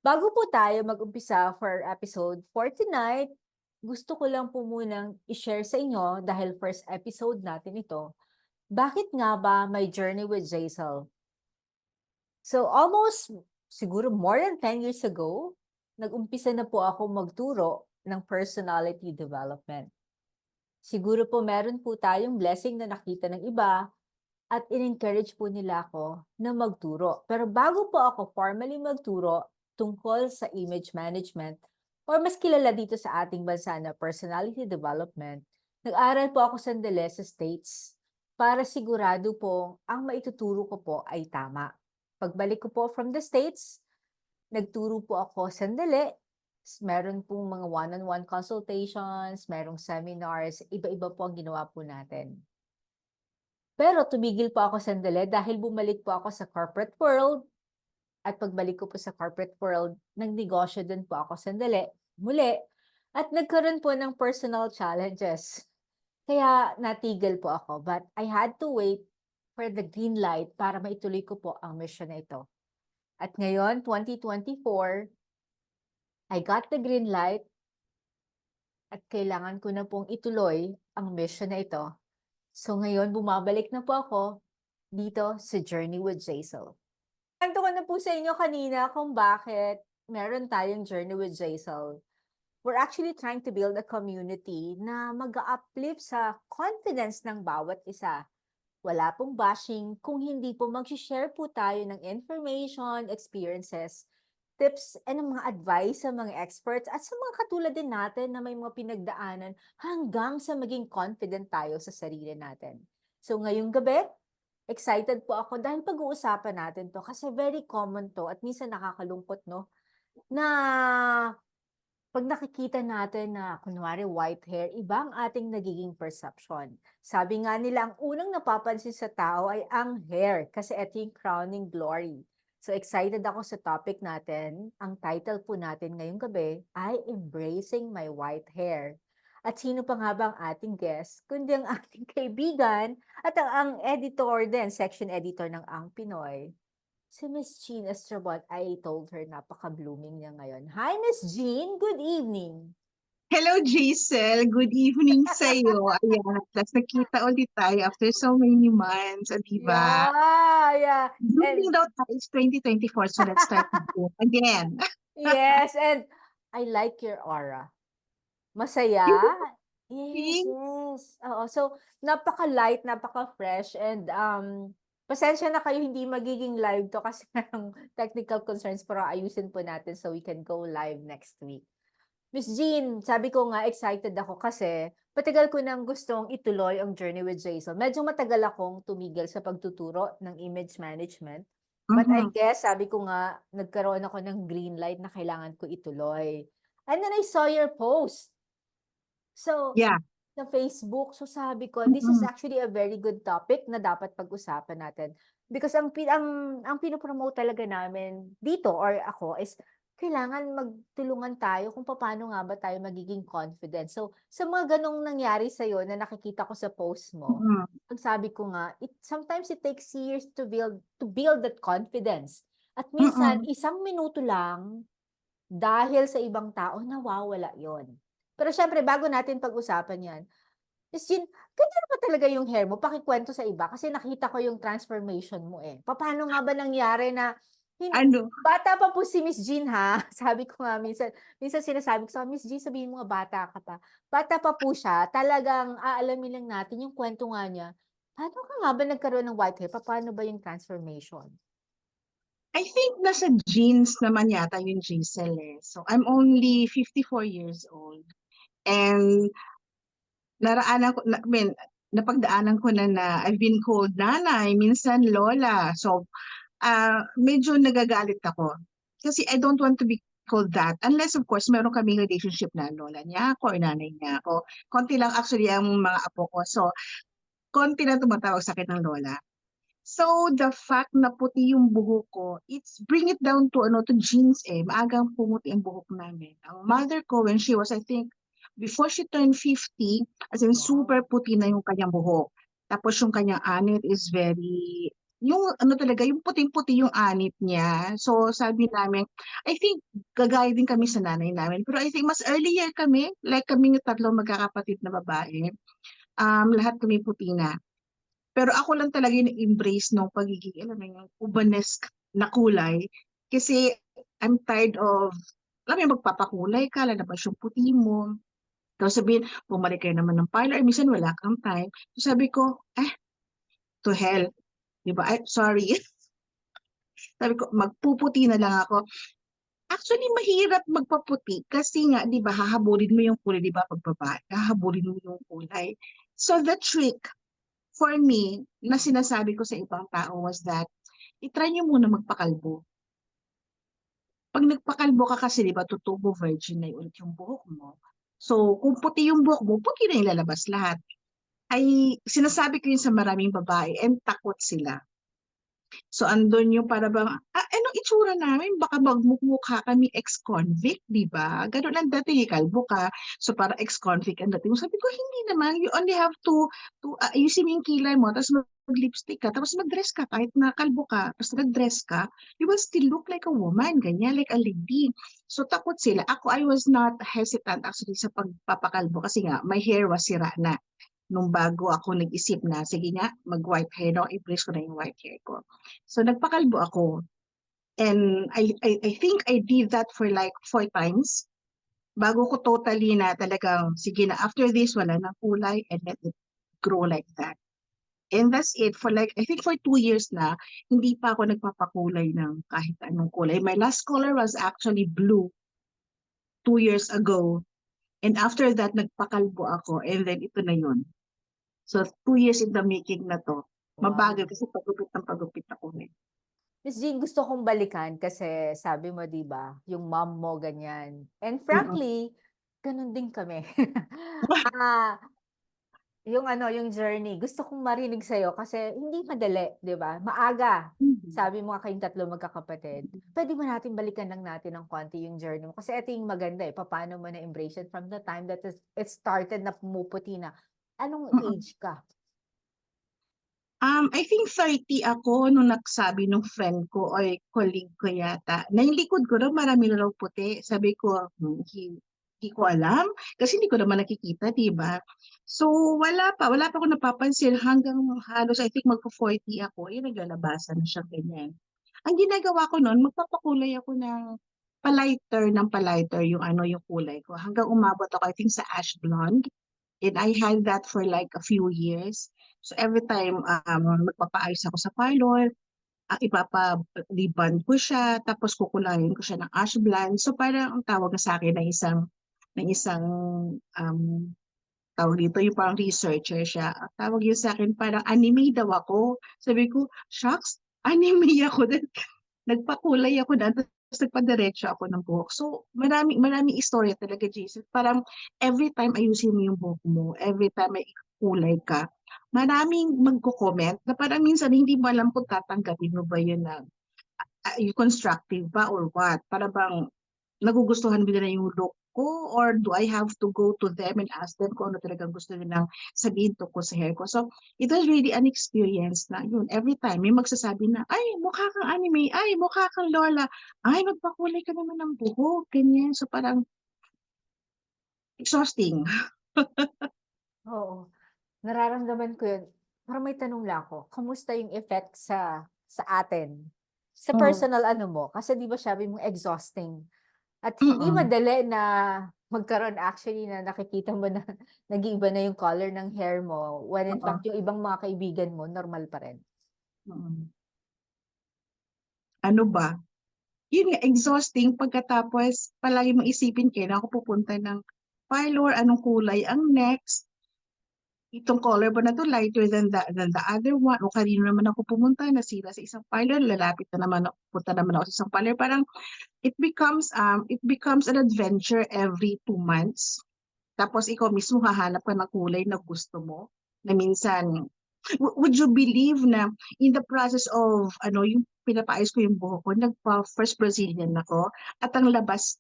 Bago po tayo mag-umpisa for episode for tonight, gusto ko lang po munang i-share sa inyo dahil first episode natin ito. Bakit nga ba may Journey with Jaisal? So almost siguro more than 10 years ago, nag-umpisa na po ako magturo ng personality development. Siguro po meron po tayong blessing na nakita ng iba at in-encourage po nila ako na magturo. Pero bago po ako formally magturo tungkol sa image management or mas kilala dito sa ating bansa na personality development, nag-aral po ako sandali sa States para sigurado po ang maituturo ko po ay tama. Pagbalik ko po from the States, nagturo po ako sandali. Meron pong mga one-on-one consultations, merong seminars, iba-iba po ang ginawa po natin. Pero tumigil po ako sandali dahil bumalik po ako sa corporate world at pagbalik ko po sa corporate world, nagnegosyo din po ako sandali, muli, at nagkaroon po ng personal challenges. Kaya natigil po ako, but I had to wait for the green light para maituloy ko po ang mission na ito. At ngayon, 2024, I got the green light at kailangan ko na pong ituloy ang mission na ito. So ngayon, bumabalik na po ako dito sa Journey with Jaisal. Kwento ko na po sa inyo kanina kung bakit meron tayong Journey with Jaisal. We're actually trying to build a community na mag-uplift sa confidence ng bawat isa. Wala pong bashing kung hindi po mag-share po tayo ng information, experiences, tips, and mga advice sa mga experts at sa mga katulad din natin na may mga pinagdaanan hanggang sa maging confident tayo sa sarili natin. So ngayong gabi, excited po ako dahil pag-uusapan natin to kasi very common to at minsan nakakalungkot, no? Na pag nakikita natin na kunwari white hair, iba ang ating nagiging perception. Sabi nga nila, ang unang napapansin sa tao ay ang hair kasi ito yung crowning glory. So excited ako sa topic natin. Ang title po natin ngayong gabi ay Embracing My White Hair. At sino pa nga ba ang ating guest? Kundi ang ating kaibigan at ang editor din, section editor ng Ang Pinoy. Si Miss Jean Estrabon, I told her napaka-blooming niya ngayon. Hi, Miss Jean! Good evening! Hello, Jaisel. Good evening sa'yo. Ayan, plus nakita ulit tayo after so many months, di ba? Yeah. Blooming And daw tayo is 2024, so let's start again. yes, and I like your aura. Masaya? Yes, Thank yes. Oo, so napaka-light, napaka-fresh, and pasensya na kayo hindi magiging live 'to kasi merong technical concerns pero ayusin po natin so we can go live next week. Miss Jean, sabi ko nga excited ako kasi matagal ko nang gustong ituloy ang Journey with Jason. Medyo matagal akong tumigil sa pagtuturo ng image management. But I guess, sabi ko nga, nagkaroon ako ng green light na kailangan ko ituloy. And then I saw your post. So, Yeah. sa Facebook, so sabi ko, this is Mm-mm. actually a very good topic na dapat pag-usapan natin. Because ang pinopromote talaga namin dito or ako is kailangan magtulungan tayo kung paano nga ba tayo magiging confident. So, sa mga ganong nangyari sa'yo na nakikita ko sa post mo, Mm-mm. ang sabi ko nga, sometimes it takes years to build that confidence. At minsan, Mm-mm. isang minuto lang, dahil sa ibang tao, nawawala yon. Pero syempre, bago natin pag-usapan yan, Miss Jean, ganyan ba talaga yung hair mo? Pakikwento sa iba kasi nakita ko yung transformation mo eh. Paano nga ba nangyari na Ano? bata pa po si Miss Jean ha? Sabi ko nga minsan sinasabi ko sa Miss Jean, sabihin mo nga bata ka pa. Bata pa po siya, talagang aalamin lang natin yung kwento nga niya. Paano ka nga ba nagkaroon ng white hair? Paano ba yung transformation? I think nasa genes naman yata yung Jaisel eh. So I'm only 54 years old. And I mean, napagdaanan ko na I've been called nanay, minsan lola. So medyo nagagalit ako. Kasi I don't want to be called that. Unless, of course, meron kaming relationship na lola niya ako or nanay niya ako. Konti lang actually ang mga apo ko. So, konti lang tumatawag sa akin ng lola. So, the fact na puti yung buhok ko, it's bring it down to to genes eh. Maagang pumuti ang buhok namin. Ang mother ko, when she was, I think, before she turned 50, as in super Wow. puti na yung kanyang buhok. Tapos yung kanyang anit is very, yung ano talaga, yung puting-puti yung anit niya. So sabi namin, I think gagaya din kami sa nanay namin. Pero I think mas earlier kami, like kaming tatlong magkakapatid na babae, lahat kami puti na. Pero ako lang talaga yung embrace ng pagiging, alam mo yung ubanesque na kulay. Kasi I'm tired of, alam mo yung magpapakulay ka, lalabas yung puti mo. Tapos sabihin, bumalik kayo naman ng parlor, minsan wala kang time. So sabi ko, to hell. Di ba? Ay, sorry. Sabi ko, magpuputi na lang ako. Actually, mahirap magpaputi kasi nga, di ba, hahabulin mo yung kulay, di ba, pag babae, hahabulin mo yung kulay. So the trick for me, na sinasabi ko sa ibang tao was that, itry nyo muna magpakalbo. Pag nagpakalbo ka kasi, di ba, tutubo virgin na ulit yung buhok mo. So, kung puti yung buhok mo, puti na yung lalabas lahat. Ay, sinasabi ko yun sa maraming babae and takot sila. So, andun yung para bang, anong itsura namin? Baka magmukha kami ex-convict, di ba? Ganun ang dating, kalbo ka. So, para ex-convict ang dating. Sabi ko, hindi naman. You only have to ayusin mo yung kilay mo, tapos mag-lipstick ka, tapos mag-dress ka, kahit na kalbo ka, tapos nag-dress ka, you will still look like a woman, ganyan, like a lady. So, takot sila. Ako, I was not hesitant actually sa pagpapakalbo kasi nga, my hair was sira na nung bago ako nag-isip na, sige nga, mag-white hair no, i-brace ko na yung white hair ko. So nagpakalbo ako. And I think I did that for like 4 times. Bago ko totally na talagang, sige na, after this, wala nang kulay and let it grow like that. And that's it. For like, I think for 2 years na, hindi pa ako nagpapakulay ng kahit anong kulay. My last color was actually blue 2 years ago. And after that, nagpakalbo ako. And then ito na yun. So, 2 years in the making na to. Wow. Mabagal kasi pagupit ng pagupit ako eh. Miss Jean, gusto kong balikan kasi sabi mo, di ba, yung mom mo ganyan. And Mm-mm. frankly, ganun din kami. Ah, yung ano, yung journey, gusto kong marinig sa'yo kasi hindi madali, di ba? Maaga. Mhm. Sabi mo nga kayong tatlo magkakapatid. Pwede ba natin balikan lang natin ng konti yung journey mo? Kasi ito yung maganda eh. Paano mo na-embrace it from the time that it started na pumuputi na. Anong Mm. age ka? I think 30 ako nung nagsabi nung friend ko o colleague ko yata, na yung likod ko daw marami na raw puti. Sabi ko, hindi ko alam kasi hindi ko naman nakikita, di ba? So wala pa ako napapansin hanggang halos I think magpo-40 ako, naglalabasan na siya ganyan. Ang ginagawa ko noon, magpapakulay ako ng palighter yung yung kulay ko hanggang umabot ako I think sa ash blonde. And I had that for like a few years. So every time magpapaayos ako sa parlor, ipapa-liband ko siya, tapos kukulayin ko siya ng ash blonde. So parang ang tawag na sa akin ng isang um, tawag dito, yung parang researcher siya. Ang tawag yun sa akin, parang anime daw ako. Sabi ko, shucks, anime ako. Nagpakulay ako na, tapos nagpadiretso ako ng buhok. So, maraming istorya talaga, Jason. Parang every time ayusin mo yung buhok mo, every time may kulay ka, maraming magko-comment na parang minsan hindi mo alam kung tatanggapin mo ba yun na yung constructive ba or what. Para bang nagugustuhan nila yung look ko or do I have to go to them and ask them kung ano talagang gusto nilang sabihin tungkol sa hair ko. So, it was really an experience na yun. Every time may magsasabi na, ay, mukha kang anime, ay, mukha kang lola, ay, magpakulay ka naman ng buhok, ganyan. So, parang exhausting. Oo. Nararamdaman ko yun. Pero may tanong lang ako, kamusta yung effect sa atin? Sa Mm. personal ano mo? Kasi di ba sabi mo exhausting. At hindi Mm-mm. madali na magkaroon actually na nakikita mo na nag-iiba na yung color ng hair mo when in Oo. fact yung ibang mga kaibigan mo normal pa rin. Mm. Ano ba? Yun nga, exhausting pagkatapos palagi mong isipin kailan ako pupunta ng parlor, anong kulay ang next, itong color ba na to lighter than the other one, o kanino naman ako pumunta, nasira sa isang parlor, lalapit na naman ako, punta naman ako sa isang parlor, parang it becomes an adventure every 2 months. Tapos ikaw mismo hahanap ka ng kulay na gusto mo, na minsan, would you believe na in the process of, yung pinapaayos ko yung buhok ko, nagpa-first Brazilian ako, at ang labas,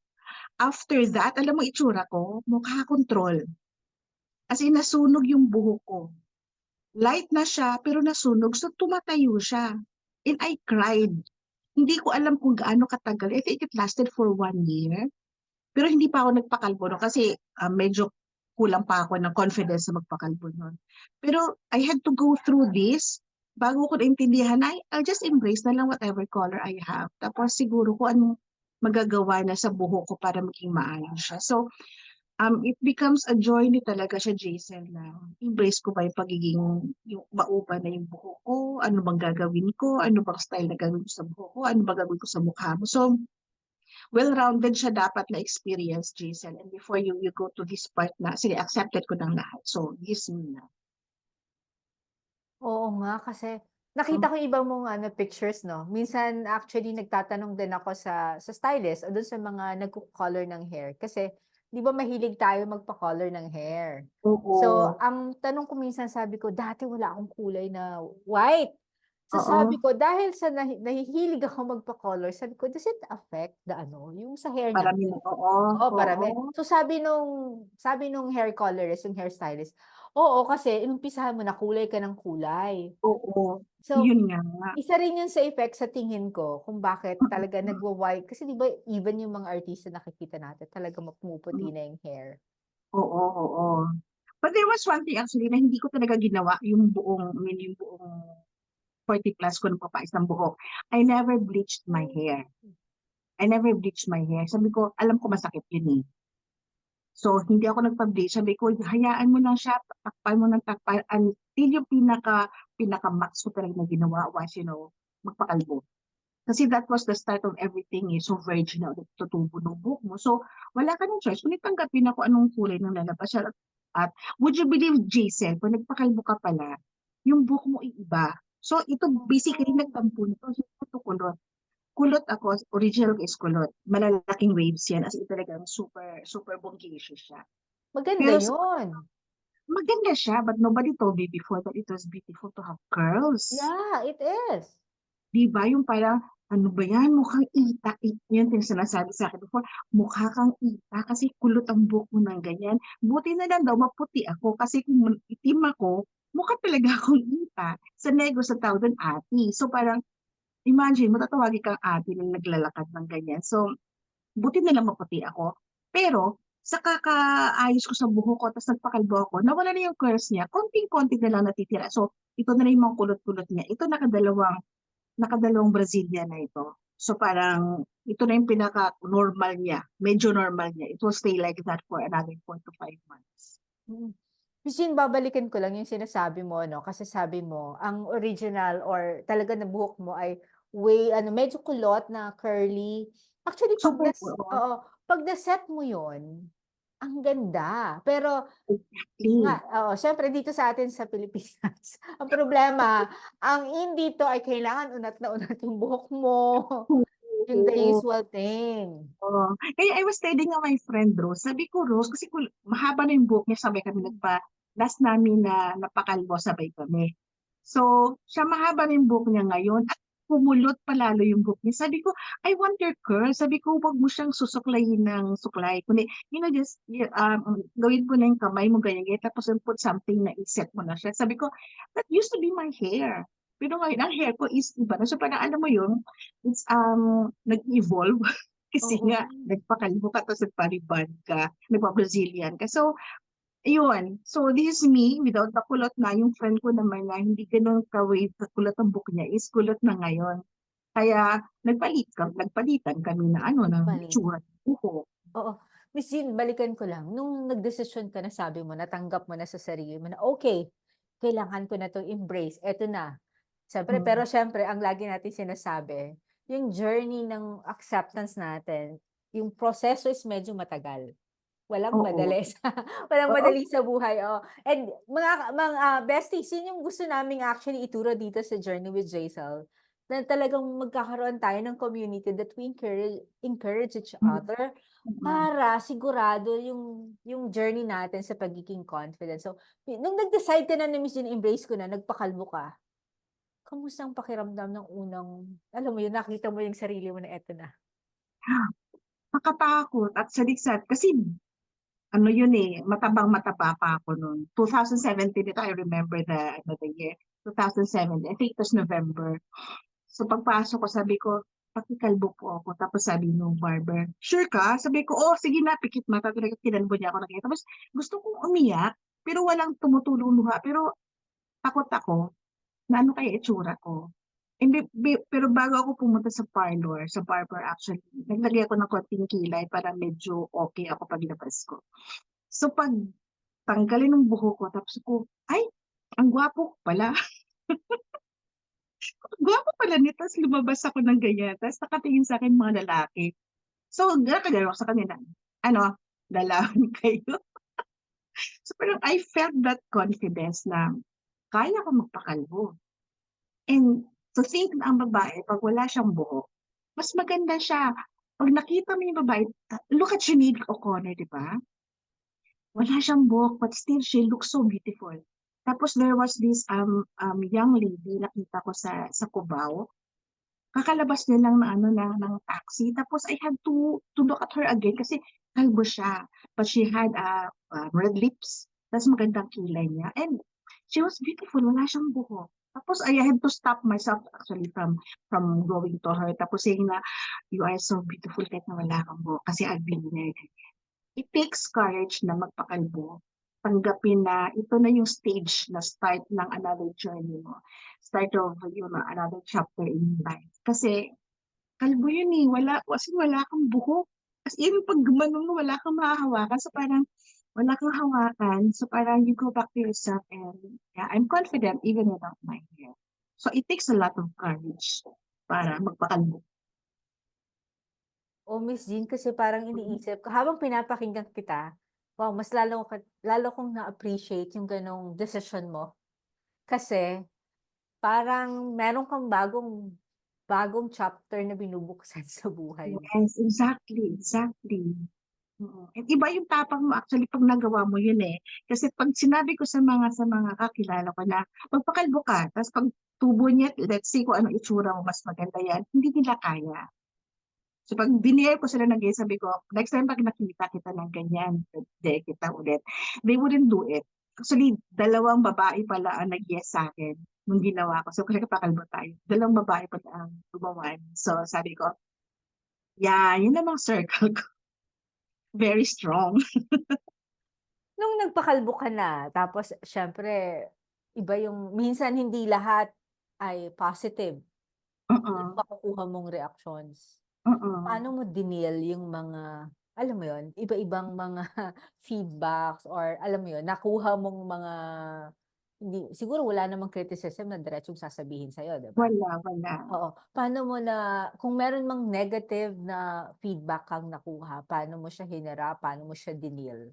after that, alam mo itsura ko, mukha control. As in, nasunog yung buhok ko. Light na siya, pero nasunog, so tumatayo siya. and I cried. Hindi ko alam kung gaano katagal. I think it lasted for 1 year. Pero hindi pa ako nagpakalbo no kasi medyo kulang pa ako ng confidence na magpakalbo nun. Pero I had to go through this bago ko naintindihan na I'll just embrace na lang whatever color I have. Tapos siguro ko anong magagawa na sa buhok ko para maging maayos siya. So, it becomes a journey talaga siya, Jason, na embrace ko ba yung pagiging yung mauba na yung buhok ko, ano bang gagawin ko, ano bang style na gagawin ko sa buhok ko, ano bang gagawin ko sa mukha mo. So, well-rounded siya dapat na experience, Jason. And before you go to this part na, sige, accepted ko ng lahat. So, this me na. Oo nga, kasi Mm. nakita ko yung ibang mong ano, pictures 'no. Minsan actually nagtatanong din ako sa stylist o dun sa mga nagko-color ng hair kasi 'di ba mahilig tayo magpa-color ng hair. So, Oo. ang tanong ko minsan sabi ko, dati wala akong kulay na white. So sabi Oo. ko dahil sa nahihilig ako magpa-color, sabi ko, "Does it affect the ano, yung sa hair Parami natin?" mo. Oo. Oo, Oo. parami. So sabi nung hair colorist, yung hair stylist, "Oo, kasi inumpisahan mo na kulay ka ng kulay." Oo. So, Yun nga. isa rin yun sa effect sa tingin ko kung bakit talaga Mm. nagwa-white kasi 'di ba even yung mga artista nakikita natin talagang pumuputi Mm. na yung hair. Oo, oo. But there was one thing actually na hindi ko talaga ginawa yung buong, I mean, yung buong 40 plus ko nung papais ng buhok. I never bleached my hair. I never bleached my hair. Sabi ko, alam ko masakit yun eh. So, hindi ako nagpa-bleach. Sabi ko, hayaan mo lang siya, takpan mo ng takpan until yung pinaka-max ko talaga na ginawa was, magpakalbo. Kasi that was the start of everything eh. So, virgin na ulit tutubo ng buhok mo. So, wala ka ng choice. Kundi tanggapin ako anong kulay ng lalabas siya. At would you believe, Jason, kung nagpakalbo ka pala, yung buhok mo iiba. So, ito basically Oh, nagtampo nito. So, ito kulot. Kulot ako, original ko is kulot. Malalaking waves yan. As in talagang super, super bonggacious siya. maganda Pero yun. maganda siya, but nobody told me before that it was beautiful to have curls. Yeah, it is. 'Di ba yung parang, ano ba yan, mukhang ita, yun yung sinasabi sa akin before, mukha kang ita kasi kulot ang buhok mo ng ganyan. Buti na lang daw maputi ako kasi kung itim ako, mukha talaga akong ita. Sa Negros sa tawag doon ati. So parang, imagine mo, tatawagin kang ati na naglalakad ng ganyan. So, buti na lang maputi ako. Pero, sa kakaayos ko sa buhok ko, tapos nagpakalbo ako, nawala na yung curls niya, konting-konti na lang natitira. So, ito na rin yung mga kulot-kulot niya. Ito nakadalawang Brazilian na ito. So, parang, ito na yung pinaka-normal niya. Medyo normal niya. It will stay like that for another 4 to 5 months. Mm. Miss Jean, babalikan ko lang yung sinasabi mo 'no, kasi sabi mo ang original or talaga na buhok mo ay ano, medyo kulot na curly. Actually 'pag Super, oo. oo, 'pag na-set mo yun, ang ganda. Pero nga Exactly. oo, siyempre dito sa atin sa Pilipinas, ang problema, ang in dito ay kailangan unat na unat yung buhok mo, yung the Oo. usual thing. Oo. Kaya I was telling nga my friend Rose, sabi ko, Rose, kasi mahaba na yung buhok niya, sabay kami last namin na napakalbo, sabay kami. So, siya mahaba na yung buhok niya ngayon at pumulot palalo yung buhok niya. Sabi ko, I want your curl. Sabi ko, wag mo siyang susuklayin ng suklay. Kundi, just, gawin ko na yung kamay mo, ganyan, ganyan. Tapos put something na iset mo na siya. Sabi ko, that used to be my hair. Pero ngayon, ang hair ko is iba na. So, parang alam mo yun, it's, nag-evolve. Kasi Oo. nga, nagpakalbo ka, tapos nagpa-rebond ka, nagpa-Brazilian ka. So, ayun. So, this is me without the kulot na. Yung friend ko naman na hindi ganun ka-wave sa kulot ang book niya is kulot na ngayon. Kaya, nagpalitan kami na ano, ng Balik. itsura ng buhok. Oo. Miss Jean, balikan ko lang, nung nagdesisyon ka na sabi mo, natanggap mo na sa sarili mo na, "Okey, kailangan ko na 'tong embrace, eto na." Mm. Pero siyempre ang lagi natin sinasabi, yung journey ng acceptance natin, yung proseso is medyo matagal. Walang Oo. madali walang Oo. madali sa buhay, oo. And besties, yun yung gusto naming actually ituro dito sa Journey with Jaisal, na talagang magkakaroon tayo ng community that we encourage each Mm. other Mm. para sigurado yung journey natin sa pagiging confident. So, nung nag-decide ka na na, Miss Jean, embrace ko na, nagpakalbo ka, kamusta ang pakiramdam ng unang alam mo yun, nakita mo yung sarili mo na eto na? Nakatakot at saliksat kasi ano yun eh, matabang-mataba pa ako noon. 2017, ito I remember the year. 2007, I think it was November. So pagpasok ko, sabi ko, pakikalbo po ako. Tapos sabi nung barber, sure ka? Sabi ko, oh, sige na, pikit mata. Talaga kinalbo niya ako na ganyan. Tapos gusto kong umiyak, pero walang tumutulong luha. Pero takot ako na ano kaya itsura ko. Pero bago ako pumunta sa parlor, sa barber actually, naglagay ako ng konting kilay para medyo okay ako paglabas ko. So pag tanggalin ng buhok ko, tapos ko, ay, ang gwapo ko pala. Gwapo pala nito. Tapos lumabas ako ng ganyan. Tapos nakatingin sa akin mga lalaki. So, nakagalaw ako sa kanila. Ano, lalaki kayo. So, parang I felt that confidence na kaya ko magpakalbo. And to think na ang babae, pag wala siyang buhok, mas maganda siya. Pag nakita mo yung babae, look at Sinead O'Connor, di ba? Wala siyang buhok, but still she looks so beautiful. Tapos there was this young lady nakita ko sa Cubao. Kakalabas niya lang ng ano ng taxi. Tapos I had to look at her again kasi kalbo siya. But she had red lips. Tapos magandang kilay niya. And she was beautiful. Wala siyang buhok. Tapos I had to stop myself actually from going to her. Tapos saying na, you are so beautiful kahit na wala kang buhok. Kasi I've been there. It takes courage na magpakalbo. Tanggapin na ito na yung stage na start ng another journey mo. Start of another chapter in life. Kasi kalbo yun eh. Wala kang buhok. As in, pag gumanon mo, wala kang mahahawakan. So parang wala kang hawakan. So parang you go back to yourself and yeah, I'm confident even without my hair. So it takes a lot of courage para magpakalbo. O Miss Jean, kasi parang iniisip ko, habang pinapakinggan kita, wow, mas lalo kong na-appreciate yung ganong decision mo. Kasi parang meron kang bagong chapter na binubuksan sa buhay mo. Yes, exactly. Oo. At iba yung tapang mo actually pag nagawa mo yun eh. Kasi pag sinabi ko sa mga kakilala ko na magpakalbo ka, tapos pag tubo niya, let's say kung ano itsura mo, mas maganda yan, hindi nila kaya. So pag dinare ko sila ng ganyan, sabi ko, next time pag nakita kita ng ganyan, pwede kita ulit. They wouldn't do it. Actually, dalawang babae pala ang nag-yes sa akin nung ginawa ko. So kasi pakalbo tayo. Dalawang babae pala ang gumawa. So sabi ko, yeah, yun namang circle ko. Very strong. Nung nagpakalbo ka na, tapos siyempre, iba yung, minsan hindi lahat ay positive yung Oo. makukuha mong reactions. Oo. Paano mo dinil yung mga, alam mo yun, iba-ibang mga feedbacks or alam mo yun, nakuha mong mga, hindi, siguro wala namang criticism na diretsong sasabihin sa'yo, di ba? Wala. Oo. Paano mo na, kung meron mang negative na feedback kang nakuha, paano mo siya hinarap, paano mo siya dinil?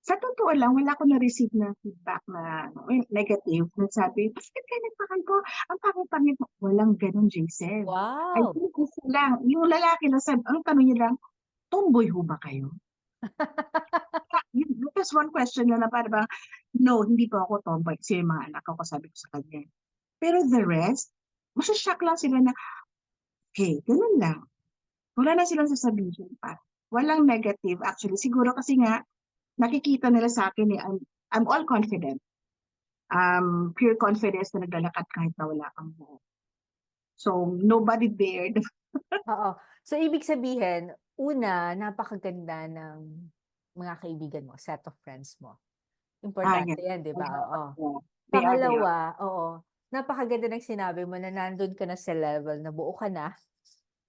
Sa totoo lang, wala akong na-receive na feedback na negative. Nagsabi, bakit ka nagpakalbo? Ang pangit-pangit mo. Walang ganun, Jason. I Wow! think kasi lang, yung lalaki na sabi, ang tanong niya lang, tomboy ho ba kayo? That's one question na para bang, no, hindi po ako tomboy. Kasi yung mga anak ko, sabi ko sa kanya. Pero the rest, masashock lang sila na, okay, ganun lang. Wala na silang sasabihin pa. Walang negative. Actually, siguro kasi nga, nakikita nila sa akin eh, I'm all confident. Pure confidence na naglalakad kahit na wala kang buhok. So, nobody dared. Oo. So, ibig sabihin, una, napakaganda ng mga kaibigan mo, set of friends mo. Yeah. Importante yan, di ba? Oo. Yeah. They are. Pangalawa, oo, napakaganda ng sinabi mo na nandun ka na sa level na buo ka na,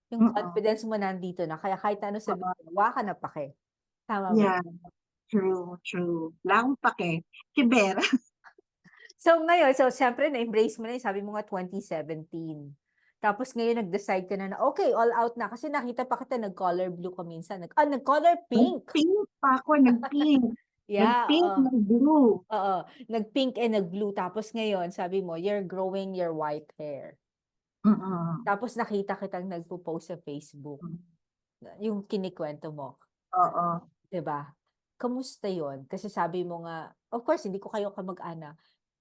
yung Mm-mm. confidence mo nandito na, kaya kahit ano sabihin, Oo. wala ka na pake. Tama ba? Yeah, true. Wala akong pake. Kiber. So ngayon, so siyempre na-embrace mo na yun, sabi mo nga 2017. Tapos ngayon nag-decide ka na okay, all out na. Kasi nakita pa kita nag-color blue ka minsan. Nag-color pink. Nag-pink pa ako, nag-pink. Yeah, Nag-pink, oo. nag-blue. Oo. Nag-pink and nag-blue. Tapos ngayon, sabi mo, you're growing your white hair. Mm-mm. Tapos nakita kitang nagpo-post sa Facebook. Yung kinikwento mo. Oo. 'Di ba? Kamusta yon? Kasi sabi mo nga, of course, hindi ko kayo kamag-anak.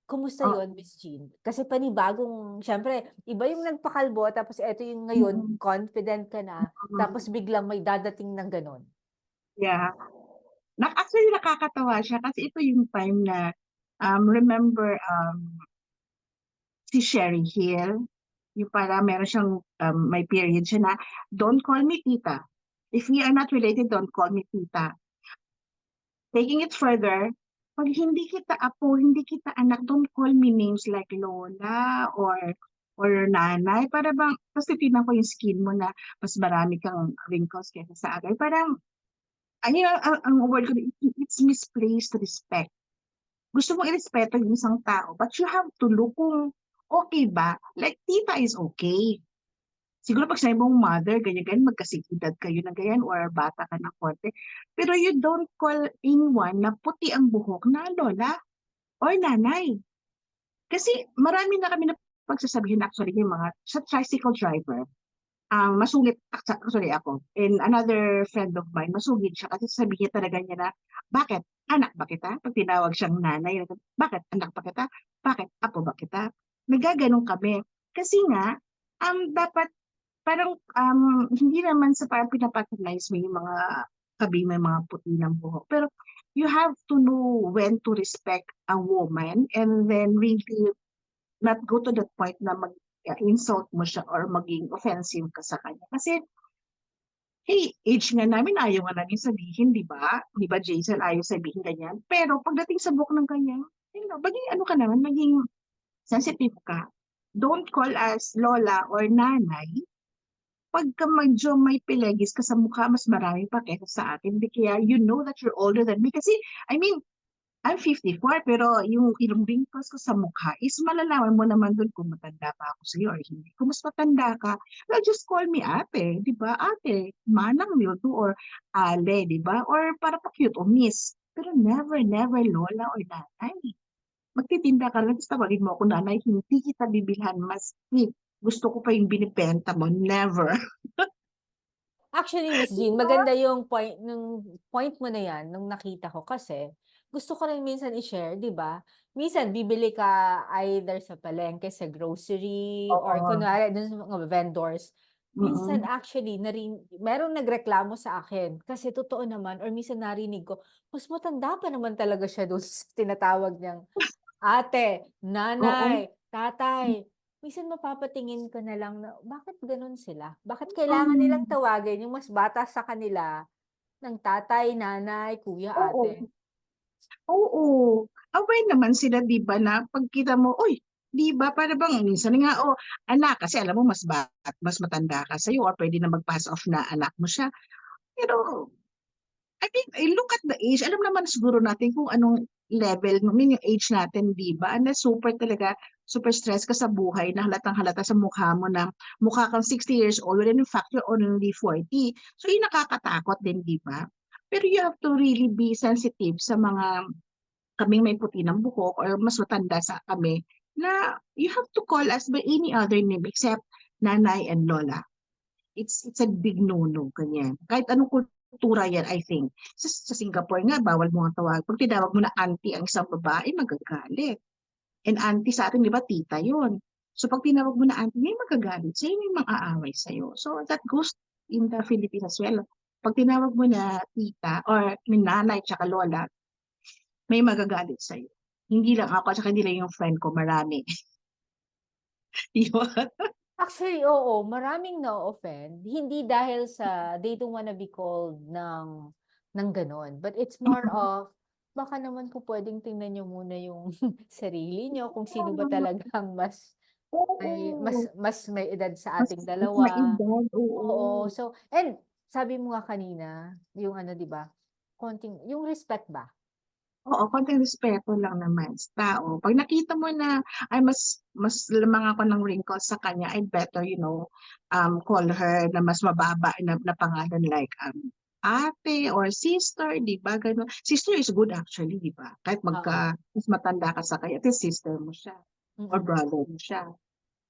Kumusta Oo. yon, Miss Jean? Kasi panibagong, syempre, iba yung nagpakalbo, tapos eto yung ngayon, Mm-mm. confident ka na, tapos Mm-mm. biglang may dadating ng ganon. Yeah. Actually, nakakatawa siya kasi ito yung time na remember si Sherry Hill. Yung para meron siyang, may period siya na, "Don't call me tita. If we are not related, don't call me tita." Taking it further, 'pag hindi kita apo, hindi kita anak, don't call me names like lola or nanay. Para bang ta's titignan ko yung skin mo na mas marami kang wrinkles kaysa sa akin. Parang ayun ang word ko, it's misplaced respect. Gusto mong irespeto yung isang tao, but you have to look kung okey ba. Like tita is okay. Siguro 'pag sinabi mong mother, ganyan-ganyan, magkasing edad kayo na ganyan or bata ka ng konti. Pero you don't call anyone na puti ang buhok na lola or nanay. Kasi marami na kami napagsasabihan, actually yung mga sa tricycle driver, masungit actually ako and another friend of mine, masungit siya kasi sasabihin talaga niya na, "Bakit, anak ba kita?" 'Pag tinawag siyang nanay, "Bakit, anak ba kita? Bakit, apo ba kita?" Naggaganon kami. Kasi nga, dapat parang, hindi naman sa parang pina-patronize mo yung mga may mga puti ng buhok, pero you have to know when to respect a woman and then really not go to that point na insult mo siya or maging offensive ka sa kanya. Kasi, hey, age nga namin ayaw nga namin sabihin, 'di ba? 'Di ba, Jason, ayaw sabihin ganyan. Pero pagdating sa buhok ng ganyan, maging ano ka naman, maging sensitive ka. Don't call us lola or nanay pagka medyo may pelegis ka sa mukha, mas marami pa kaysa sa akin. Di kaya you know that you're older than me. Kasi, I mean, I'm 54, pero yung ilang wrinkles ko sa mukha is malalaman mo naman dun kung matanda pa ako sa'yo or hindi. Kung mas matanda ka, well, just call me ate, di ba? Ate, manang will do, or ale, di ba? Or para pa-cute, o miss. Pero never, never lola or nanay. Magtitinda ka lang, tapos tawagin mo ako nanay, hindi kita bibilhan, maski gusto ko pa yung binibenta mo, never. Actually, Miss Di Jean, ba? maganda yung point mo na yan nung nakita ko kasi gusto ko rin minsan i-share, 'di ba? Minsan bibili ka either sa palengke, sa grocery, or Oo, kunwari dun sa mga vendors. Minsan mm. actually merong nagreklamo sa akin kasi totoo naman or minsan narinig ko, mas matanda pa naman talaga siya dun sa tinatawag niyang ate, Oo, nanay, tatay. Minsan mapapatingin ka na lang na, bakit gano'n sila? Bakit kailangan nilang mm, tawagin yung mas bata sa kanila ng tatay, nanay, kuya, oo, ate? oo. Aware naman sila 'di ba na pagkita mo, "Uy, 'di ba para bang," minsan nga, "Oh, anak," kasi alam mo mas matanda ka sa'yo or puwede na mag-pass off na anak mo siya. Pero I think, look at the age. Alam naman siguro natin kung anong level, I mean yung age natin, 'di ba? Unless super talaga, super stress ka sa buhay na halatang-halata sa mukha mo na mukha kang 60 years old when in fact you're only 40. So yun nakakatakot din, 'di ba? Pero you have to really be sensitive sa mga kaming may puti ng buhok or mas matanda sa kami na you have to call us by any other name except nanay and lola. It's a big no-no, ganyan. Kahit anong kultura yan, I think. Sa Singapore nga, bawal mo ngang tawag 'pag tinawag mo na auntie ang isang babae, magagalit. And auntie sa atin, 'di ba, tita yun. So 'pag tinawag mo na auntie, may magagalit sa'yo, may mang-aaway sa'yo. So that goes in the Philippines as well. 'Pag tinawag mo na tita or nanay tsaka lola, may magagalit sa'yo. Hindi lang ako at saka hindi lang yung friend ko, marami. Yun. Actually, oo, maraming na-o-offend, hindi dahil sa they don't wanna be called ng gano'n, but it's more Mm. of, baka naman po puwedeng tingnan niyo muna yung sarili niyo kung sino ba talagang Oo. mas may edad sa Mas ating mas dalawa. maedad, Oo, oo. so and sabi mo nga kanina, yung ano 'di ba, konting yung respect ba? Oo, konting respeto lang naman sa tao. 'Pag nakita mo na, ay mas lamang ako ng wrinkles sa kanya, I'd better, call her na mas mababa na pangalan like, ate or sister, 'di ba, gano'n. Sister is good actually, 'di ba? Kahit Oo, mas matanda ka sa kanya, at least sister mo siya or mm. brother mo siya.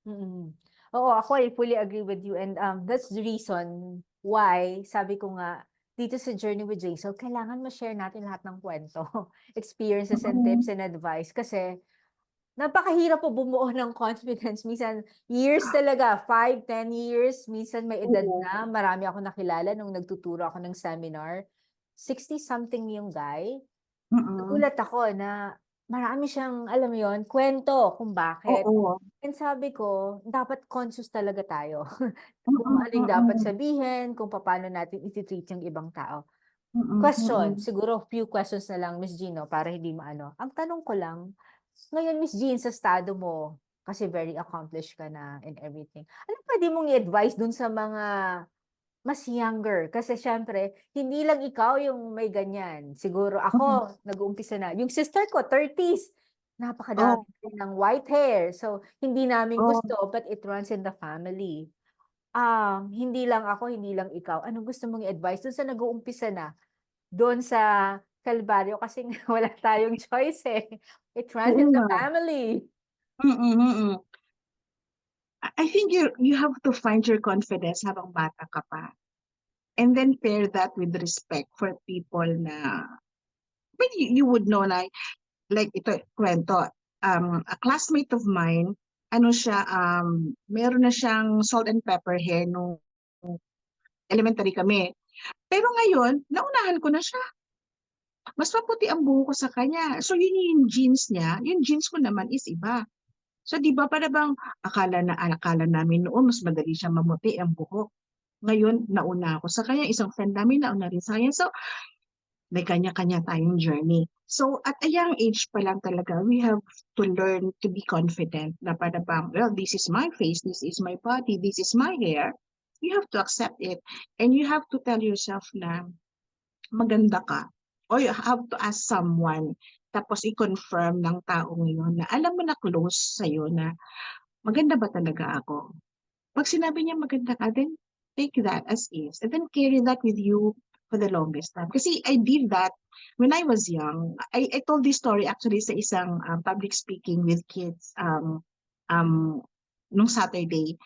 Mm. Oo, ako I fully agree with you and, that's the reason why sabi ko nga, dito sa Journey with Jaisal kailangan ma-share natin lahat ng kwento, experiences and Mm, tips and advice kasi napakahirap po bumuo ng confidence minsan years talaga, 5, 10 years, minsan may edad oo, na. Marami akong nakilala nung nagtuturo ako ng seminar, 60 something yung guy. mm. Nagulat ako na marami siyang, alam mo yun, kwento kung bakit. Oo. And sabi ko, dapat conscious talaga tayo kung Mm, ano yung dapat mm. sabihin, kung paano natin iti-treat yung ibang tao. Mm, Question, mm. siguro few questions na lang, Miss Gino, para hindi maano. Ang tanong ko lang, ngayon Miss Jean, sa estado mo, kasi very accomplished ka na and everything, ano puwede mong i-advice dun sa mga mas younger? Kasi siyempre, hindi lang ikaw yung may ganyan. Siguro Mm. ako, nag-uumpisa na. Yung sister ko, 30s, napakadami Oh, rin ng white hair. So, hindi namin oh. gusto, but it runs in the family. Hindi lang ako, hindi lang ikaw. Anong gusto mong i-advice dun sa nag-uumpisa na? Doon sa kalbaryo kasi nga wala tayong choice, eh. It runs Oo in the nga. family. Mm, mm. I think you have to find your confidence habang bata ka pa. And then pair that with respect for people na when you would know na like ito kwento, a classmate of mine, ano siya, meron na siyang salt and pepper hair nung elementary kami. Pero ngayon, naunahan ko na siya. Mas maputi ang buhok ko sa kanya. So yun yung genes niya, yung genes ko naman is iba. So 'di ba para bang akala namin noon mas madali siyang mamuti ang buhok. Ngayon nauna ako sa kanya, isang friend namin nauna rin sa kanya. So may kanya-kanya tayong journey. So at a young age pa lang talaga, we have to learn to be confident na para bang, well, this is my face, this is my body, this is my hair. You have to accept it. And you have to tell yourself na maganda ka. Or you have to ask someone tapos i-confirm ng taong yun na alam mo na close sa'yo na maganda ba talaga ako? 'Pag sinabi niya maganda ka, then take that as is and then carry that with you for the longest time. Kasi I did that when I was young. I told this story actually sa isang, public speaking with kids, um, nung Saturday.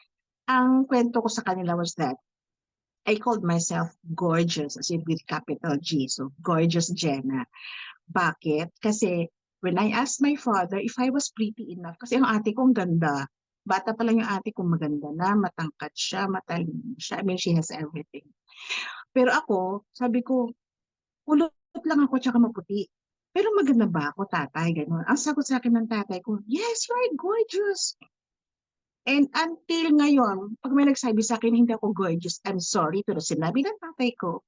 Ang kwento ko sa kanila was that I called myself gorgeous, as in with capital G, so Gorgeous Jenna. Bakit? Kasi when I asked my father if I was pretty enough, kasi ang ate ko ang ganda. Bata pa lang yung ate ko, maganda na, matangkad siya, matalino siya. I mean, she has everything. Pero ako, sabi ko, kulot lang ako tsaka maputi. Pero maganda ba ako, tatay? Ganon. Ang sagot sa akin ng tatay ko, yes, you're gorgeous. And until ngayon, pag may nagsabi sa akin hindi ako gorgeous, I'm sorry, pero sinabi ng tatay ko,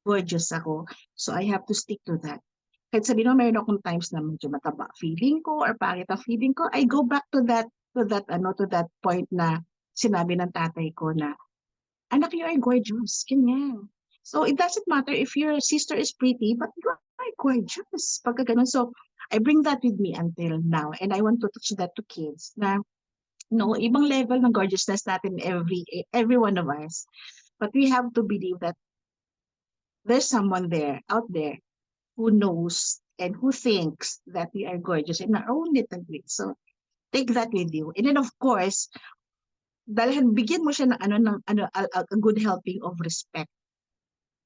gorgeous ako. So I have to stick to that. Kahit sabihin mo meron akong times na medyo mataba feeling ko or pangit ang feeling ko, I go back to that point na sinabi ng tatay ko na, "Anak, you are gorgeous." Ganyan. So it doesn't matter if your sister is pretty, but you are gorgeous. Pagka ganun. So I bring that with me until now, and I want to teach that to kids na no, ibang level ng gorgeousness natin every one of us. But we have to believe that there's someone there, out there, who knows and who thinks that we are gorgeous in our own little way. So take that with you. And then of course, dahil bigyan mo siya ng a good helping of respect.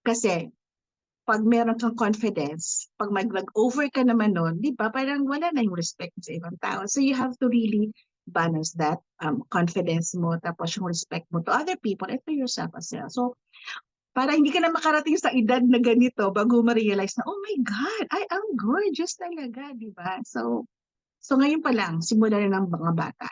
Kasi pag meron kang confidence, pag mag-over ka naman nun, di ba, parang wala na yung respect sa ibang tao. So you have to really balance that confidence mo, tapos yung respect mo to other people and to yourself as well. So para hindi ka na makarating sa edad na ganito bago ma-realize na, oh my God, I am gorgeous talaga, di ba? So ngayon pa lang, simula na ng mga bata.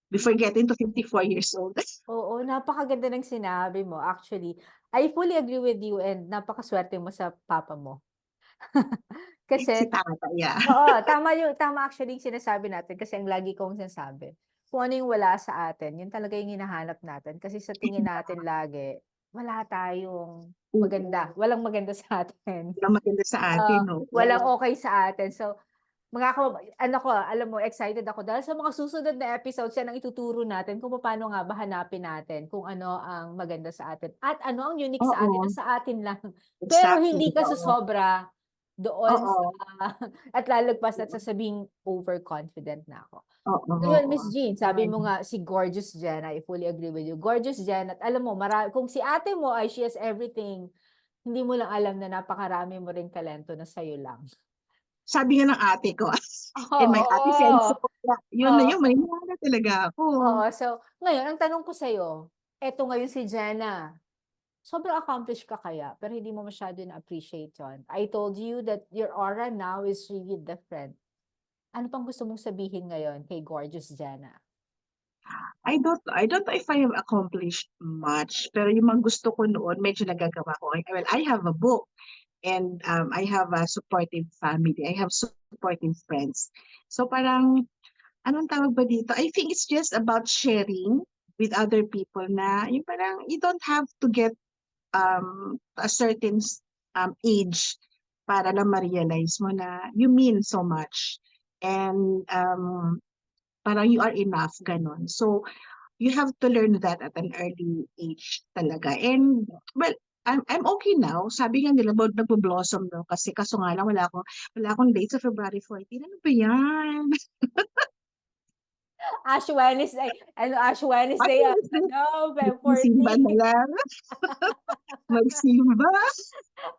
Before getting to 54 years old. Oo, napakaganda ng sinabi mo. Actually, I fully agree with you and napakaswerte mo sa papa mo. Si Kasi tata, yeah. oo, tama actually yung sinasabi natin kasi ang lagi kong sinasabi, kung ano yung wala sa atin, yun talaga yung hinahanap natin. Kasi sa tingin natin lagi, wala tayong maganda, walang maganda sa atin. Walang maganda sa atin, no? Walang okey sa atin. So, mga ano ko, alam mo, excited ako dahil sa mga susunod na episodes yan ang ituturo natin kung paano nga ba hanapin natin kung ano ang maganda sa atin at ano ang unique sa atin Oo, na sa atin lang. Pero exactly. hindi ka Oo, sosobra doon sa oo, at lalagpas at sasabihing overconfident na ako. oo, Ngayon, oo. Miss Jean, sabi mo nga si Gorgeous Jen, I fully agree with you. Gorgeous Jen at alam mo kung si ate mo ay she has everything, hindi mo lang alam na napakarami mo ring talento na sa'yo lang. Sabi nga ng ate ko, and my ate said so, Oo, yun na oo, yun, maniniwala talaga ako. oo. So, ngayon ang tanong ko sa'yo, eto ngayon si Jenna, sobrang accomplished ka kaya, pero hindi mo masyado na-appreciate yun. I told you that your aura now is really different. Ano pang gusto mong sabihin ngayon kay Gorgeous Jana? I don't know if I have accomplished much, pero yung mga gusto ko noon, medyo nagagawa ko. Well, I have a book and I have a supportive family. I have supportive friends. So parang, anong tawag ba dito? I think it's just about sharing with other people na yung parang you don't have to get a certain age para lang ma-realize mo na you mean so much. And parang you are enough, ganon. So, you have to learn that at an early age talaga. And, well, I'm okay now. Sabi nga nila, nagbo-blossom daw kasi kaso nga lang wala akong date sa February 14. Ano ba yan? Ash Wednesday, Ash What Wednesday, is this? ano, Feb Magsimba 14. na lang? Magsimba?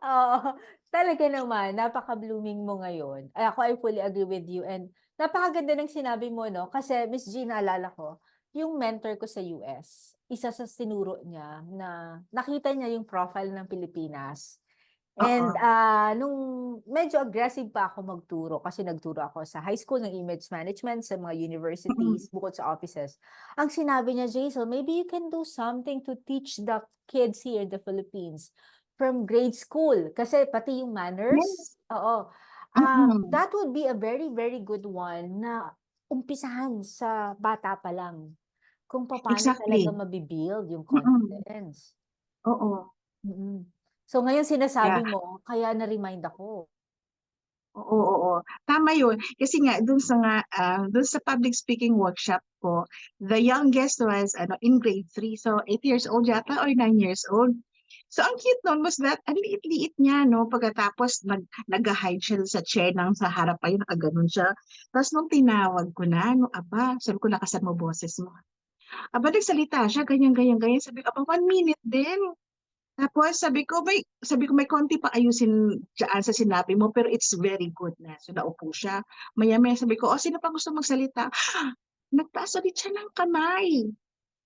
Oo, talaga naman, napaka-blooming mo ngayon. Ay, ako, I fully agree with you and napakaganda ng sinabi mo 'no, kasi Miss G naalala ko, yung mentor ko sa US, isa sa tinuro niya na nakita niya yung profile ng Pilipinas. And, Oo. nung medyo aggressive pa ako magturo kasi nagturo ako sa high school ng image management, sa mga Mm-mm. universities, bukod sa offices. Ang sinabi niya, "Jaisal, maybe you can do something to teach the kids here in the Philippines from grade school." Kasi pati yung Yes. manners, oo. Mm-mm. That would be a very, very good one na umpisahan sa bata pa lang, kung papaano talaga Exactly. mabi-build yung Mm. confidence. Oo. Mm. So ngayon Yeah. sinasabi mo, kaya na-remind ako. Oo, oo. Tama yun. Kasi nga, dun sa public speaking workshop ko, the youngest was in grade 3. So, 8 years old yata or 9 years old. So, ang cute nun was that, ang liit-liit niya, no? Pagkatapos, nag-hide siya sa chair ng sa harap pa yun, nakaganon siya. Tapos, nung tinawag ko na, aba, sabi ko, lakasan mo boses mo. Aba, nagsalita siya, ganyan, ganyan, ganyan. Sabi ko, aba, 1 minute din. Tapos sabi ko may konti pa ayusin diyaan sa sinabi mo pero it's very good na. So naupo siya. Maya-maya sabi ko, "Oh, sino pa gusto magsalita?" Nagtaas ulit siya ng kamay.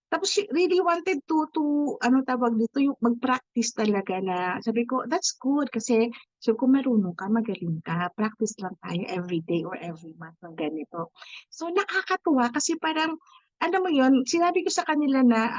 Tapos she really wanted to ano tawag dito, yung mag-practice talaga na sabi ko, "That's good kasi so kung marunong ka, magaling ka, practice lang tayo every day or every month ng ganito." So nakakatuwa kasi parang alam mo yun, sinabi ko sa kanila na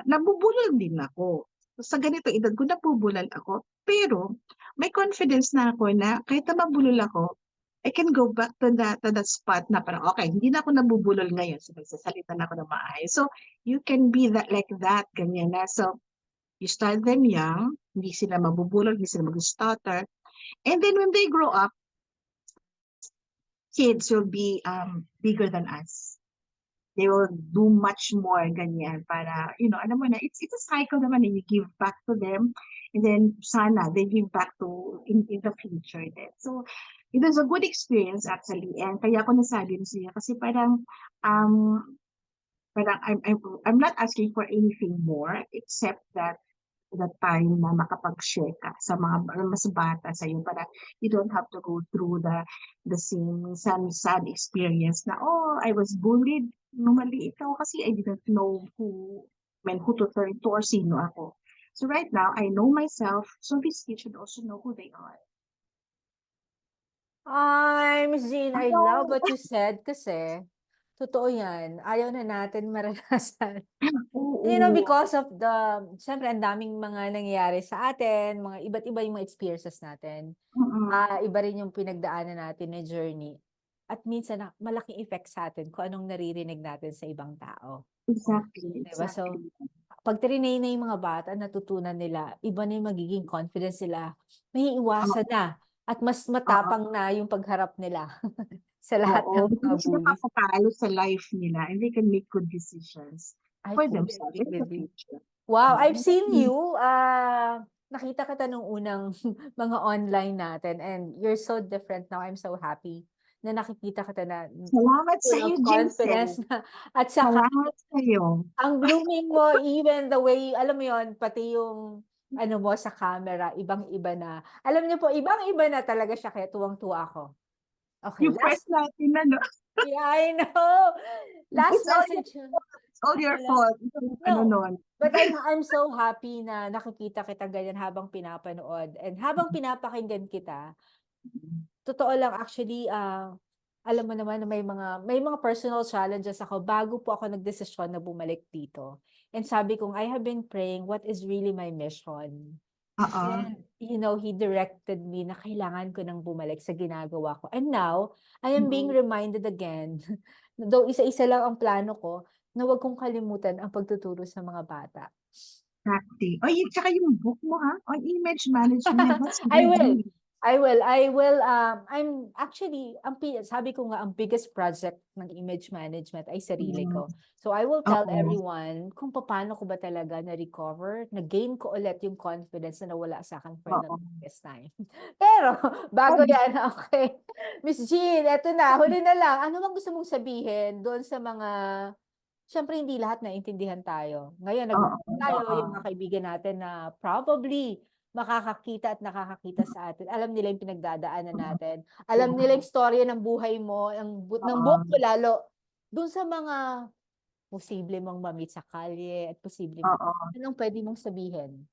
nabubulol din ako. Sa ganito edad ko nabubulol ako, pero may confidence na ako na kahit na mabulol ako, I can go back to that spot na parang, "Okey, hindi na ako nabubulol ngayon, so nagsasalita na ako ng maayos." So, you can be that like that, ganyan na. So, you start them young, hindi sila mabubulol, hindi sila mag-stutter, and then when they grow up, kids will be, bigger than us. They will do much more ganyan para, alam mo na, it's a cycle naman na you give back to them and then sana they give back to in the future din. So, it was a good experience actually and kaya ako nasabi na siya kasi um, I'm not asking for anything more except that time na makapag-share ka sa mga mas bata sa'yo para you don't have to go through the same sad experience na, "Oh, I was bullied nung maliit ako kasi I didn't know who to turn to or sino ako." So right now, I know myself, so these kids should also know who they are. Ay, Miss Jean, I love Hello! what you said kasi totoo yan, ayaw na natin maranasan. You know, Oo. because of siyempre ang daming mga nangyayari sa atin, mga iba't iba yung mga experiences natin. Mm. Iba rin yung pinagdaanan natin na journey. At minsan malaking effect sa atin kung anong naririnig natin sa ibang tao. Exactly, 'Di ba? So, exactly. pag trinain na yung mga bata, natutunan nila, iba na yung magiging confidence nila. Maiiwasan Oo, na at mas oo. matapang na yung pagharap nila sa lahat Oo, ng hindi mga sila bullies. papatalo sa life nila and they can make good decisions I for fully themselves agree in the with you. future. Wow, I've Mm. seen you. Nakita kita nung unang mga online natin and you're so different now. I'm so happy na nakikita kita na Salamat full sa'yo, of Jason. confidence na at saka Salamat sa'yo. ang blooming mo, even the way, alam mo yon, pati yung ano mo sa camera, ibang-iba na. Alam niyo po, ibang-iba na talaga siya kaya tuwang-tuwa ako. Okay, Yung first natin ano, yeah, I know. Last it's all your message. it's all Ano your lang? fault. Yung ano No, nun. but I'm so happy na nakikita kita ganyan habang pinapanood and habang pinapakinggan kita, totoo lang actually, alam mo naman na may mga personal challenges ako bago po ako nagdesisyon na bumalik dito. And sabi kong, I have been praying, what is really my mission? Oo. And, he directed me na kailangan ko nang bumalik sa ginagawa ko. And now, I am being Mm. reminded again, though isa-isa lang ang plano ko, na wag kong kalimutan ang pagtuturo sa mga bata. Practice. Oh, yun, tsaka yung book mo ha, on image management, that's I good. will. I will, I'm actually, sabi ko nga, ang biggest project ng image management ay sarili Mm. ko. So I will tell Oo. everyone kung paano ko ba talaga na-recover, na-gain ko ulit yung confidence na nawala sa akin for the Oo. longest time. Pero, bago Sabi yan, okay. Miss Jean, eto na, huli na lang. Ano bang gusto mong sabihin doon sa mga, siyempre hindi lahat naiintindihan tayo. Ngayon, oo, nag-uusap tayo, yung oo. mga kaibigan natin na probably makakakita at nakakakita sa atin. Alam nila yung pinagdadaanan natin. Alam nila yung storya ng buhay mo, ng buhok Oo. mo lalo. Doon sa mga posible mong ma-meet sa kalye at posible mong, Oo. anong pwede mong sabihin?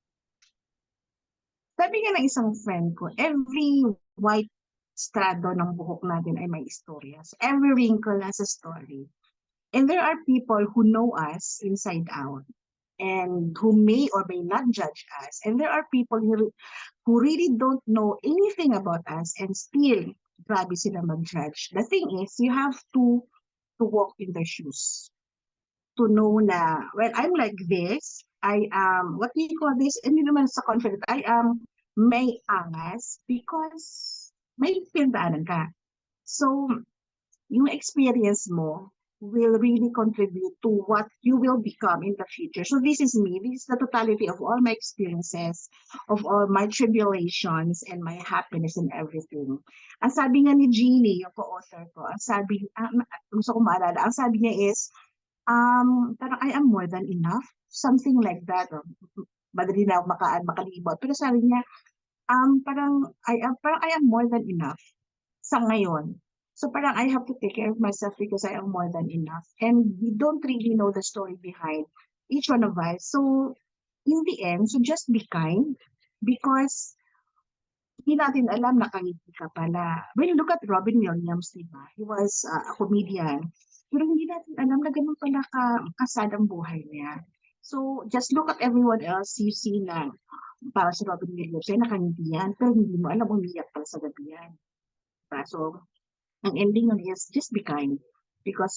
Sabi nga ng isang friend ko, every white strado ng buhok natin ay may istorya. So every wrinkle has a story. And there are people who know us inside out and who may or may not judge us. And there are people who really don't know anything about us and still grabe sila mag-judge. The thing is, you have to walk in their shoes. To know na, well, I'm like this. I am, what do you call this? Hindi naman sa confident. I am may angas because may pinagdaanan ka. So, yung experience mo will really contribute to what you will become in the future. So this is me. This is the totality of all my experiences, of all my tribulations and my happiness and everything. Ang sabi nga ni Jeannie, yung co-author ko, ang sabi, gusto ko maalala, ang sabi niya is, parang I am more than enough, something like that. Or, madali na ako makalimot. Pero sabi niya, parang I am more than enough sa ngayon. So parang I have to take care of myself because I am more than enough. And we don't really know the story behind each one of us. So in the end, so just be kind because hindi natin alam na kahindi ka pala. When you look at Robin Williams, di ba? He was a comedian. Pero hindi natin alam na ganun pala kasad ang buhay niya. So just look at everyone else, you see na para si Robin Williams ay nakangiti yan, pero hindi mo alam umiyak pala sa gabi yan. Diba? So ang ending nun is just be kind because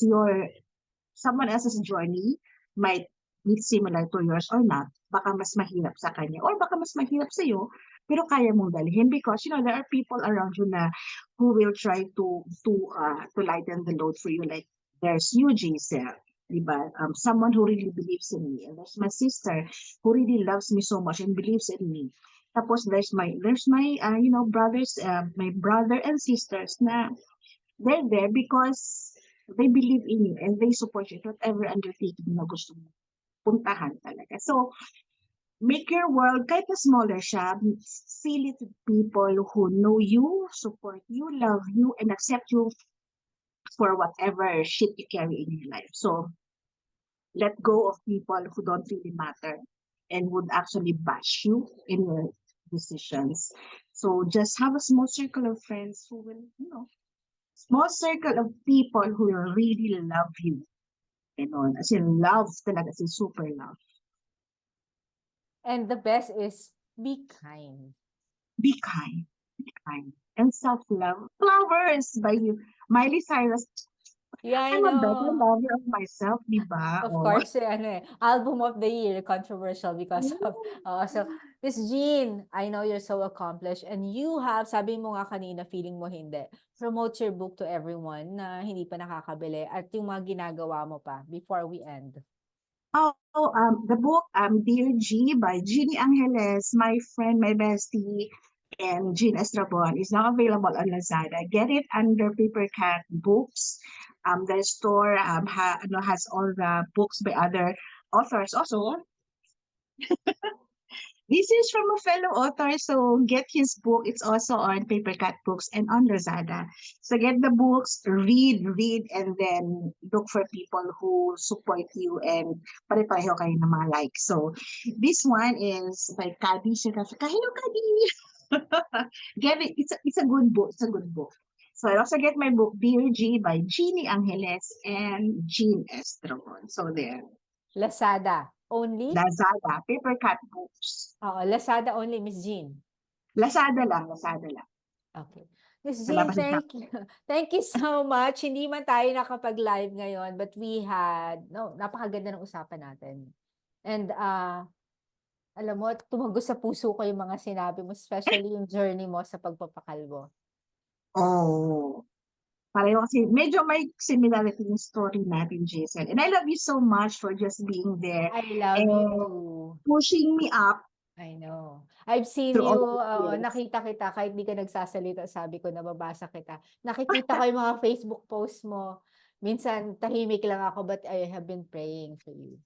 someone else's journey might be similar to yours or not. Baka mas mahirap sa kanya or baka mas mahirap sa iyo, pero kaya mong dalhin because there are people around you na who will try to lighten the load for you. Like there's you, Giselle, diba? Someone who really believes in me, and there's my sister who really loves me so much and believes in me. Tapos there's my brothers, my brother and sisters na they're there because they believe in you and they support you at whatever undertaking na gusto mo puntahan talaga. So, make your world, kahit na smaller siya, fill it with people who know you, support you, love you, and accept you for whatever shit you carry in your life. So, let go of people who don't really matter and would actually bash you in your decisions. So, just have a small circle of friends who will, small circle of people who really love you. As in love talaga, as in super love. And the best is, be kind. Be kind. Be kind. And self-love. Flowers by you. Miley Cyrus. Yeah, I I'm a better know. lover of myself, di ba? Of Oh. course, album of the year, controversial because of, so, Miss Jean, I know you're so accomplished and you have, sabi mo nga kanina, feeling mo hindi. Promote your book to everyone na hindi pa nakakabili at yung mga ginagawa mo pa before we end. The book, Dear G by Jeannie Angeles, my friend, my bestie, and Jean Estrabon is now available on Lazada. Get it under Paper Cat Books. The store has all the books by other authors also. This is from a fellow author, so get his book. It's also on Paper Cat Books and on Lazada. So get the books, read, and then look for people who support you and pare-pareho kayo ng mga likes. So this one is by Kadi Shirafi. Hello, Kadi! Get it. It's a good book. It's a good book. So I also get my book Dear G by Jeannie Angeles and Jean Estron. So there, Lazada only? Lazada, Paper Cut Books. Oo, Lazada only, Miss Jean. Lazada lang, Lazada lang. Okay. Miss Jean, Palabas na. thank you. Thank you so much. Hindi man tayo nakapag-live ngayon, but we had, no, napakaganda ng usapan natin. And alam mo, tumagos sa puso ko yung mga sinabi mo, especially yung journey mo sa pagpapakalbo. Oh, pareho kasi medyo may similarity yung story natin, Jason. And I love you so much for just being there I love you and too. pushing me up I know. I've seen through all you, these years. nakita kita, kahit di ka nagsasalita, sabi ko, nababasa kita. Nakikita ko yung mga Facebook posts mo. Minsan, tahimik lang ako, but I have been praying for you.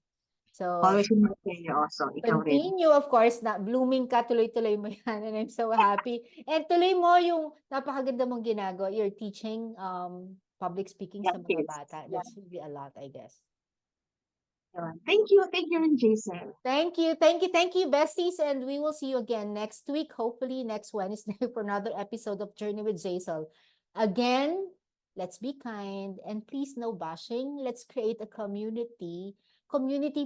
So, Always in my prayer also. Ikaw rin. continue, of course, na blooming ka, tuloy-tuloy mo yan, and I'm so happy. And tuloy mo yung napakaganda mong ginagawa. You're teaching public speaking Yeah, sa mga kids. bata. Yeah. That's really a lot, I guess. Thank you rin, Jason. Thank you, besties, and we will see you again next week, hopefully next Wednesday for another episode of Journey with Jaisal. Again, let's be kind and please no bashing. Let's create a community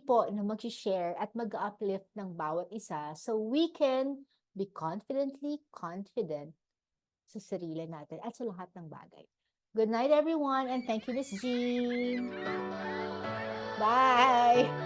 po na mag-share at mag-uplift ng bawat isa so we can be confidently confident sa sarili natin at sa lahat ng bagay. Good night, everyone, and thank you, Miss Jean. Bye!